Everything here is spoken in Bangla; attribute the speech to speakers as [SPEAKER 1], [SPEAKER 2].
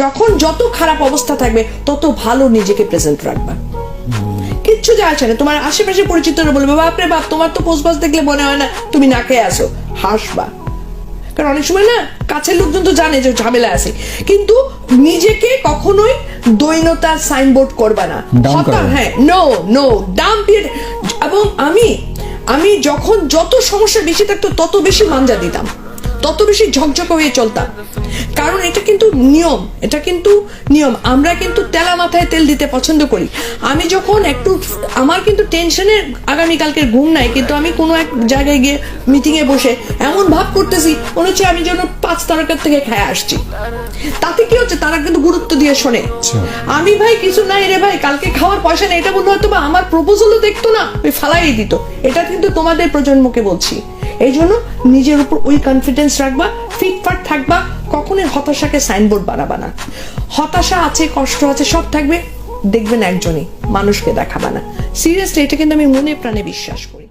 [SPEAKER 1] যখন যত খারাপ অবস্থা থাকবে তত ভালো নিজেকে প্রেজেন্ট রাখবা। কিচ্ছু যায় আসে না, তোমার আশেপাশে পরিচিতরা বলবে বাপরে বাপ তোমার তো পোস্ট বাস দেখলে মনে হয় না তুমি না খেয়ে আসো, হাসবা। কারণ অনেক সময় না কাছের লোকজন তো জানে যে ঝামেলা আছে, কিন্তু নিজেকে কখনোই দৈনতার সাইনবোর্ড করবা না। হ্যাঁ, নো নো ডাম্প ইট। এবং আমি যখন যত সমস্যা বেশি থাকতো তত বেশি মাঞ্জা দিতাম, তত বেশি ঝকঝকে হয়ে চলতাম। কারণ এটা কিন্তু নিয়ম, এটা কিন্তু নিয়ম। আমরা কিন্তু তেলা মাথায় তেল দিতে পছন্দ করি। আমি যখন একটু আমার কিন্তু টেনশনে আগামীকালকের ঘুম নাই, কিন্তু আমি কোনো এক জায়গায় গিয়ে মিটিং এ বসে এমন ভাব করতেছি মনে হচ্ছে আমি যেন 5 তারকার থেকে খেয়ে আসছি। তাতে কি হচ্ছে, তারা কিন্তু গুরুত্ব দিয়ে শোনে। আমি ভাই কিছু নাই রে ভাই, কালকে খাওয়ার পয়সা নেই, এটা বললো হয়তো বা আমার প্রপোজালও দেখতো না, ওই ফালাই দিত। এটা কিন্তু তোমাদের প্রজন্মকে বলছি। এই জন্য নিজের উপর ওই কনফিডেন্স রাখবা, ফিটফাট থাকবা, কখনোই হতাশাকে সাইনবোর্ড বানাবা না। হতাশা আছে, কষ্ট আছে, সব থাকবে, দেখবেন একজনই, মানুষকে দেখাবা না। সিরিয়াসলি এটা কিন্তু আমি মনে প্রাণে বিশ্বাস করি।